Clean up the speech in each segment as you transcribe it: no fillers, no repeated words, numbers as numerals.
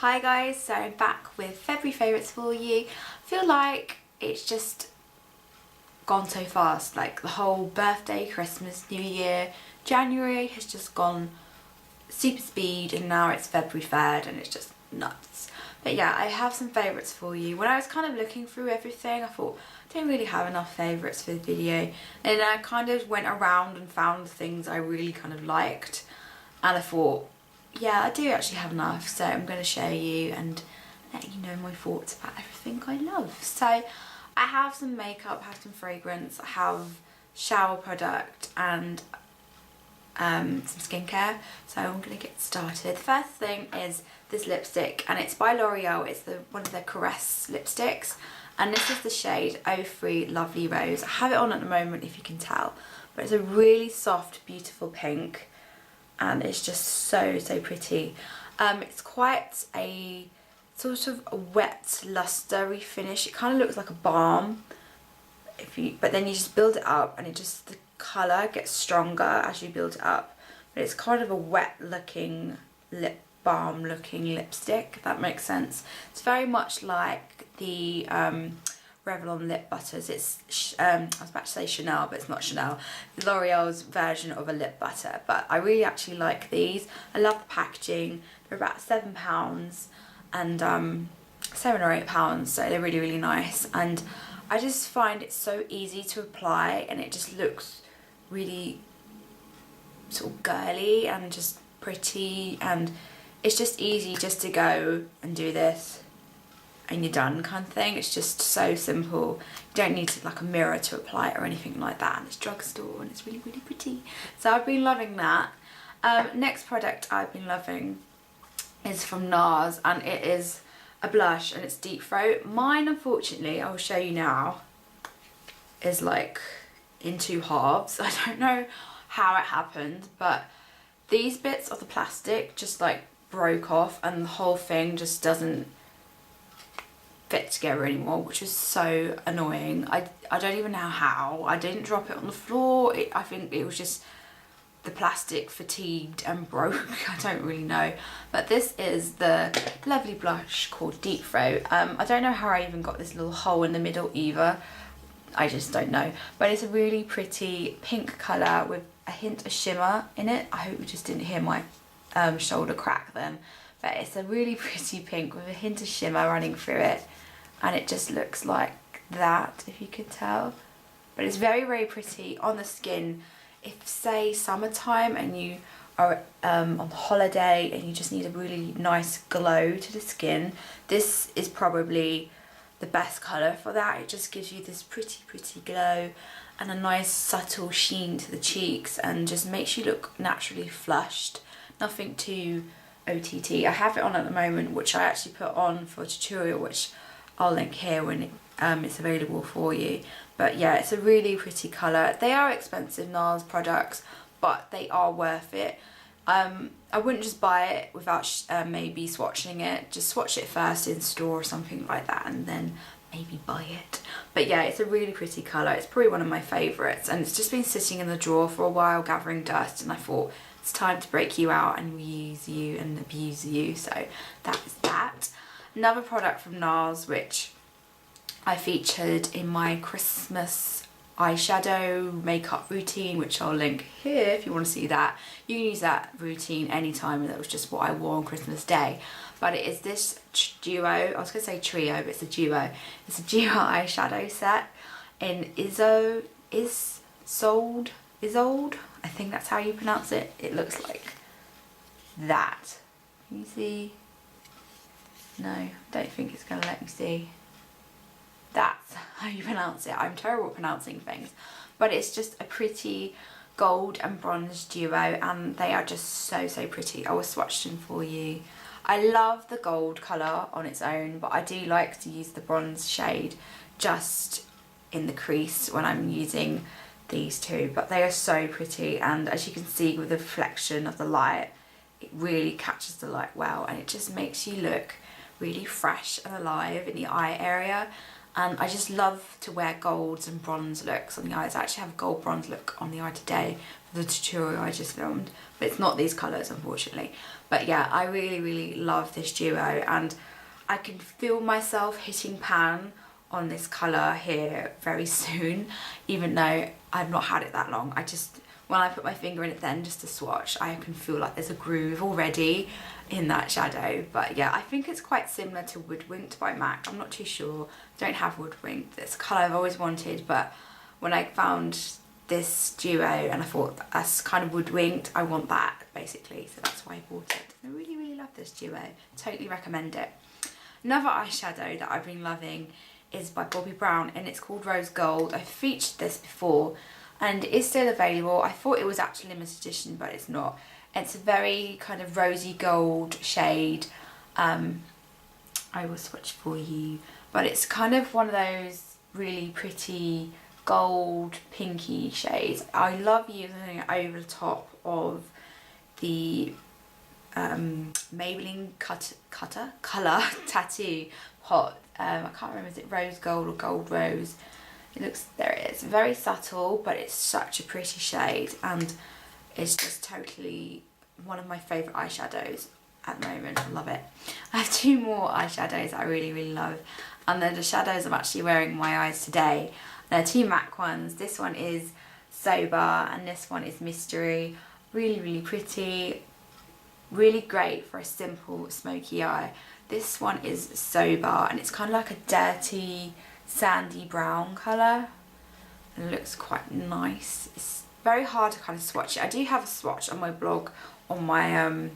Hi guys, so I'm back with February favourites for you. I feel like it's just gone so fast, like the whole birthday, Christmas, New Year, January has just gone super speed and now it's February 3rd and it's just nuts. But yeah, I have some favourites for you. When I was kind of looking through everything, I thought I don't really have enough favourites for the video, and I kind of went around and found things I really kind of liked, and I thought, yeah, I do actually have enough, so I'm going to show you and let you know my thoughts about everything I love. So I have some makeup, I have some fragrance, I have shower product and some skincare, so I'm going to get started. The first thing is this lipstick, and it's by L'Oreal. It's one of their Caress lipsticks, and this is the shade 03 Lovely Rose. I have it on at the moment if you can tell, but it's a really soft, beautiful pink, and it's just so pretty. It's quite a sort of a wet, lustery finish. It kind of looks like a balm, but then you just build it up, and the colour gets stronger as you build it up. But it's kind of a wet looking lip balm looking lipstick, if that makes sense. It's very much like the Revlon lip butters. It's I was about to say Chanel, but it's not Chanel. L'Oreal's version of a lip butter, but I really actually like these. I love the packaging. They're about £7 and £7 or £8, so they're really nice, and I just find it so easy to apply, and it just looks really sort of girly and just pretty, and it's just easy just to go and do this and you're done kind of thing. It's just so simple. You don't need like a mirror to apply it or anything like that, and it's drugstore and it's really pretty. So I've been loving that. Next product I've been loving is from NARS, and it is a blush, and it's Deep Throat. Mine, unfortunately, I'll show you now, is like in two halves. I don't know how it happened, but these bits of the plastic just like broke off, and the whole thing just doesn't fit together anymore, which is so annoying. I don't even know how. I didn't drop it on the floor. I think it was just the plastic fatigued and broke. I don't really know, but this is the lovely blush called Deep Throat. I don't know how I even got this little hole in the middle either. I just don't know, but it's a really pretty pink colour with a hint of shimmer in it. I hope you just didn't hear my shoulder crack then, but it's a really pretty pink with a hint of shimmer running through it, and it just looks like that, if you could tell. But it's very pretty on the skin. If say summertime and you are on holiday and you just need a really nice glow to the skin, this is probably the best colour for that. It just gives you this pretty glow and a nice subtle sheen to the cheeks, and just makes you look naturally flushed. Nothing too OTT. I have it on at the moment, which I actually put on for a tutorial, which I'll link here when it's available for you. But yeah, it's a really pretty colour. They are expensive NARS products, but they are worth it. I wouldn't just buy it without maybe swatching it. Just swatch it first in store or something like that, and then maybe buy it. But yeah, it's a really pretty colour. It's probably one of my favourites, and it's just been sitting in the drawer for a while gathering dust, and I thought it's time to break you out and reuse you and abuse you. So that is that. Another product from NARS, which I featured in my Christmas eyeshadow makeup routine, which I'll link here if you want to see that. You can use that routine anytime, and that was just what I wore on Christmas Day. But it is this duo, I was going to say trio, but it's a duo. It's a duo eyeshadow set in Isolde, I think that's how you pronounce it. It looks like that. Can you see? No, I don't think it's going to let me see. That's how you pronounce it. I'm terrible at pronouncing things. But it's just a pretty gold and bronze duo, and they are just so pretty. I will swatch them for you. I love the gold colour on its own, but I do like to use the bronze shade just in the crease when I'm using these two. But they are so pretty, and as you can see with the reflection of the light, it really catches the light well, and it just makes you look really fresh and alive in the eye area. and I just love to wear golds and bronze looks on the eyes. I actually have a gold bronze look on the eye today for the tutorial I just filmed, but it's not these colours unfortunately. But yeah, I really love this duo, and I can feel myself hitting pan on this colour here very soon, even though I've not had it that long. When I put my finger in it then just to swatch, I can feel like there's a groove already in that shadow. But yeah, I think it's quite similar to Woodwinked by MAC. I'm not too sure. I don't have Woodwinked. It's a colour I've always wanted, but when I found this duo and I thought that's kind of Woodwinked, I want that basically, so that's why I bought it. I really love this duo. Totally recommend it. Another eyeshadow that I've been loving is by Bobbi Brown, and it's called Rose Gold. I've featured this before and it is still available. I thought it was actually limited edition, but it's not. It's a very kind of rosy gold shade. I will swatch for you, but it's kind of one of those really pretty gold pinky shades. I love using it over the top of the Maybelline Colour Tattoo Pot. I can't remember, is it Rose Gold or Gold Rose? There it is. Very subtle, but it's such a pretty shade, and it's just totally one of my favourite eyeshadows at the moment. I love it. I have two more eyeshadows I really love, and they're the shadows I'm actually wearing in my eyes today. They're two MAC ones. This one is Sober and this one is Mystery. Really pretty. Really great for a simple smoky eye. This one is Sober and it's kind of like a dirty sandy brown colour, and it looks quite nice. It's very hard to kind of swatch it. I do have a swatch on my blog on my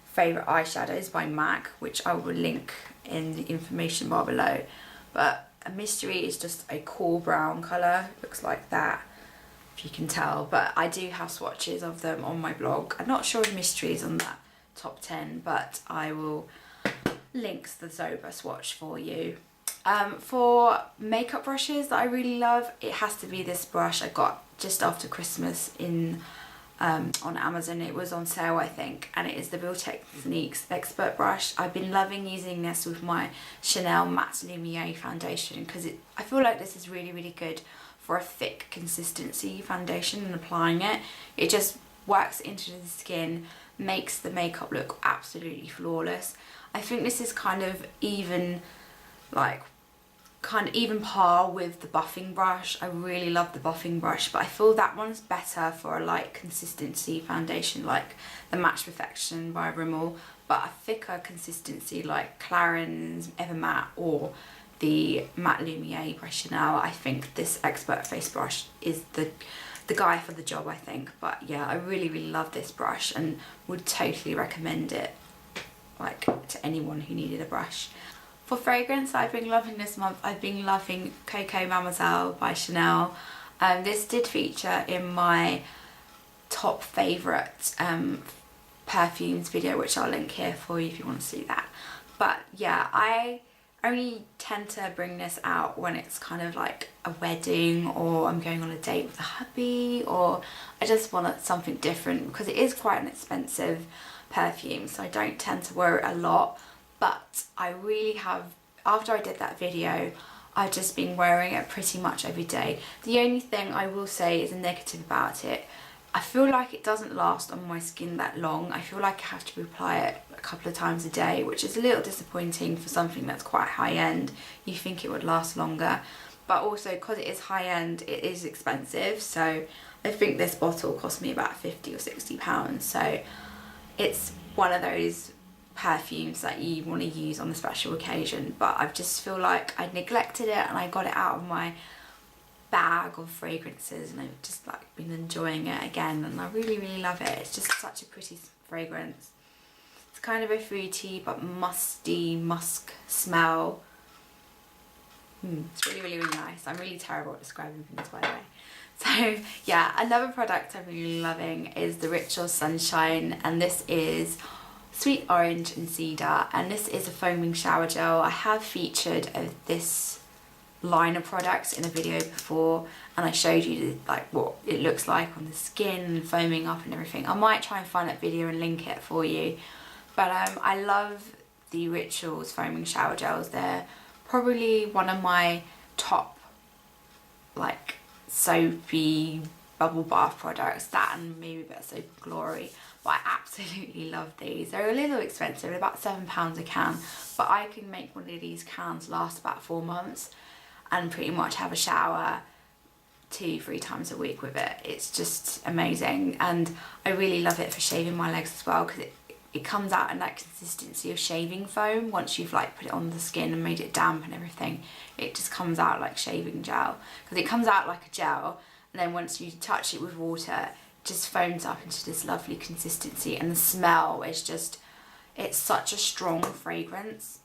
favourite eyeshadows by MAC, which I will link in the information bar below. But a Mystery is just a cool brown colour, looks like that, if you can tell. But I do have swatches of them on my blog. I'm not sure if Mystery is on that top 10, but I will link the Sober swatch for you. For makeup brushes that I really love, it has to be this brush I got just after Christmas on Amazon. It was on sale, I think, and it is the Real Techniques Expert Brush. I've been loving using this with my Chanel Matte Lumiere foundation because I feel like this is really good for a thick consistency foundation, and applying it, it just works into the skin, makes the makeup look absolutely flawless. I think this is kind of even par with the buffing brush. I really love the buffing brush, but I feel that one's better for a light consistency foundation like the Match Perfection by Rimmel, but a thicker consistency like Clarins Evermatte or the Matte Lumiere by Chanel. I think this Expert Face brush is the guy for the job, I think. But yeah, I really love this brush and would totally recommend it to anyone who needed a brush. For fragrance I've been loving this month, I've been loving Coco Mademoiselle by Chanel. This did feature in my top favourite perfumes video, which I'll link here for you if you want to see that. But yeah, I only tend to bring this out when it's kind of like a wedding, or I'm going on a date with a hubby, or I just want something different, because it is quite an expensive perfume, so I don't tend to wear it a lot. But I really have, after I did that video, I've just been wearing it pretty much every day. The only thing I will say is a negative about it, I feel like it doesn't last on my skin that long. I feel like I have to apply it a couple of times a day, which is a little disappointing for something that's quite high end. You think it would last longer, but also because it is high end, it is expensive. So I think this bottle cost me about 50 or 60 pounds. So it's one of those perfumes that you want to use on a special occasion, but I just feel like I neglected it and I got it out of my bag of fragrances and I've just been enjoying it again, and I really love it. It's just such a pretty fragrance. It's kind of a fruity but musty musk smell. It's really nice. I'm really terrible at describing things, by the way. So yeah, another product I'm really loving is the Ritual Sunshine, and this is Sweet Orange and Cedar, and this is a foaming shower gel. I have featured this line of products in a video before, and I showed you what it looks like on the skin and foaming up and everything. I might try and find that video and link it for you, but I love the Rituals foaming shower gels. They're probably one of my top like soapy bubble bath products, that and maybe a bit of Soap and Glory, but I absolutely love these. They're a little expensive, about £7 a can, but I can make one of these cans last about 4 months and pretty much have a shower 2-3 times a week with it. It's just amazing, and I really love it for shaving my legs as well, because it comes out in that consistency of shaving foam. Once you've like put it on the skin and made it damp and everything, it just comes out like shaving gel, because it comes out like a gel, and then once you touch it with water, it just foams up into this lovely consistency, and the smell is just, it's such a strong fragrance.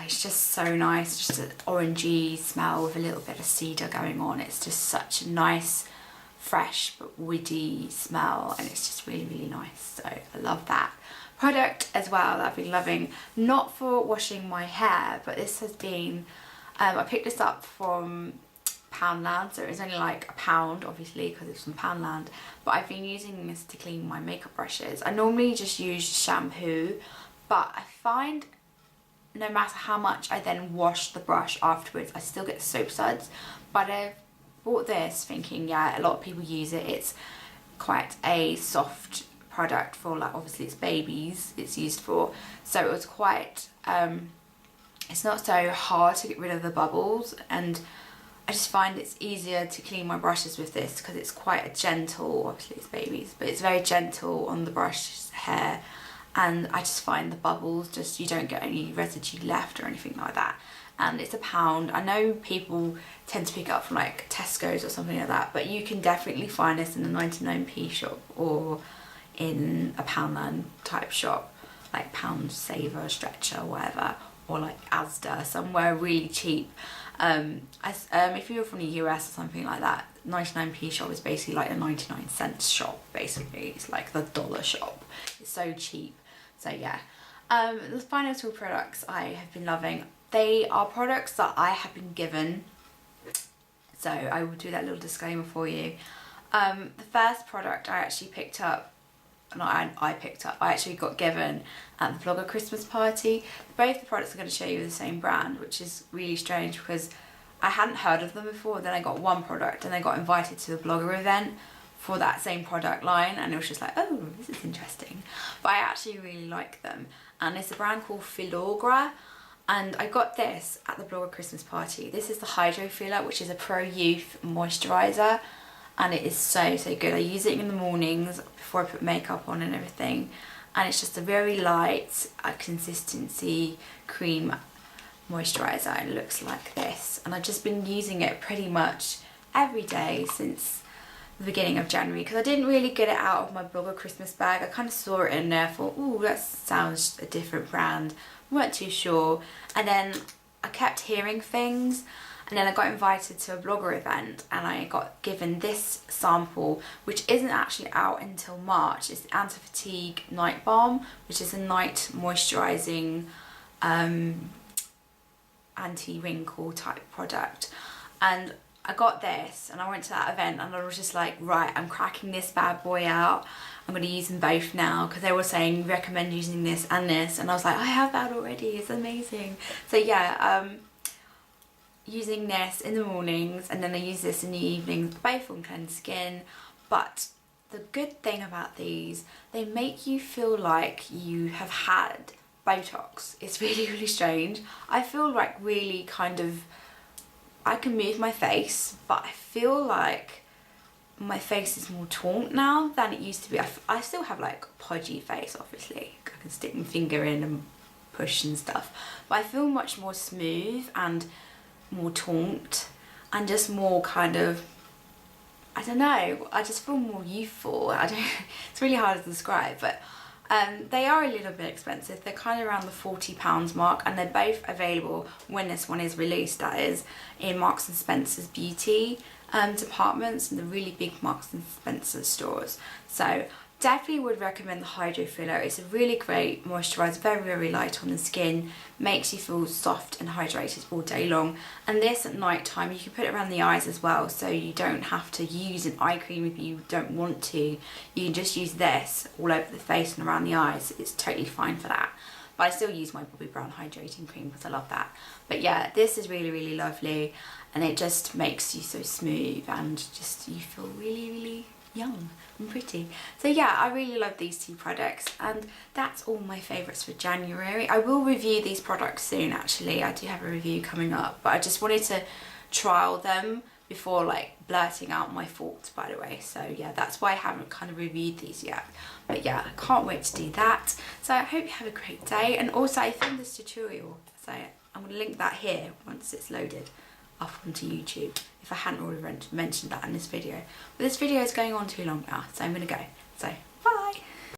It's just so nice, just an orangey smell with a little bit of cedar going on. It's just such a nice, fresh but woody smell, and it's just really, really nice. So I love that product as well, that I've been loving. Not for washing my hair, but this has been, I picked this up from Poundland, so it was only like £1, obviously, because it's from Poundland, but I've been using this to clean my makeup brushes. I normally just use shampoo, but I find no matter how much I then wash the brush afterwards, I still get soap suds. But I bought this thinking, yeah, a lot of people use it. It's quite a soft product for, like, obviously it's babies it's used for, so it was quite, it's not so hard to get rid of the bubbles, and I just find it's easier to clean my brushes with this because it's quite a gentle, obviously it's babies, but it's very gentle on the brush hair. And I just find the bubbles, just, you don't get any residue left or anything like that. And it's £1. I know people tend to pick it up from like Tesco's or something like that, but you can definitely find this in a 99p shop or in a Poundland type shop, like Pound Saver, Stretcher, whatever, or like Asda, somewhere really cheap. If you're from the US or something like that, 99p shop is basically like a 99-cent shop, basically. It's like the dollar shop. It's so cheap. So yeah, the final two products I have been loving. They are products that I have been given, so I will do that little disclaimer for you. The first product I actually picked up, I actually got given at the Blogger Christmas party. Both the products I'm going to show you are the same brand, which is really strange because I hadn't heard of them before. Then I got one product and I got invited to the Blogger event for that same product line, and it was just like, oh, this is interesting. But I actually really like them, and it's a brand called Filagra, and I got this at the Blogger Christmas party. This is the Hydro Filler, which is a Pro Youth moisturiser, and it is so, so good. I use it in the mornings before I put makeup on and everything, and it's just a very light consistency cream moisturiser, and it looks like this. And I've just been using it pretty much every day since the beginning of January, because I didn't really get it out of my Blogger Christmas bag. I kind of saw it in there, thought, ooh, that sounds a different brand, weren't too sure, and then I kept hearing things, and then I got invited to a Blogger event and I got given this sample, which isn't actually out until March. It's the Anti-Fatigue Night Balm, which is a night moisturising anti-wrinkle type product, and I got this and I went to that event and I was just like, right, I'm cracking this bad boy out. I'm going to use them both now, because they were saying recommend using this, and I was like, I have that already, it's amazing. So yeah, using this in the mornings, and then I use this in the evenings, both on cleansed skin. But the good thing about these, they make you feel like you have had Botox. It's really, really strange. I feel like really kind of, I can move my face, but I feel like my face is more taut now than it used to be. I still have like a podgy face, obviously. I can stick my finger in and push and stuff, but I feel much more smooth and more taut and just more kind of, I don't know, I just feel more youthful. It's really hard to describe, but they are a little bit expensive. They're kind of around the £40 mark, and they're both available when this one is released, that is, in Marks and Spencer's beauty departments and the really big Marks and Spencer stores. So definitely would recommend the Hydro Filler. It's a really great moisturiser, very, very light on the skin, makes you feel soft and hydrated all day long. And this at night time, you can put it around the eyes as well, so you don't have to use an eye cream if you don't want to. You can just use this all over the face and around the eyes. It's totally fine for that. but I still use my Bobbi Brown hydrating cream because I love that. But yeah, this is really, really lovely, and it just makes you so smooth and just you feel really, really young and pretty. So yeah, I really love these two products, and that's all my favourites for January. I will review these products soon actually. I do have a review coming up, but I just wanted to trial them before like blurting out my thoughts, by the way. So yeah, that's why I haven't kind of reviewed these yet. But yeah, I can't wait to do that. So I hope you have a great day. And also I filmed this tutorial, so I'm going to link that here once it's loaded up onto YouTube, if I hadn't already mentioned that in this video. But this video is going on too long now, so I'm going to go. So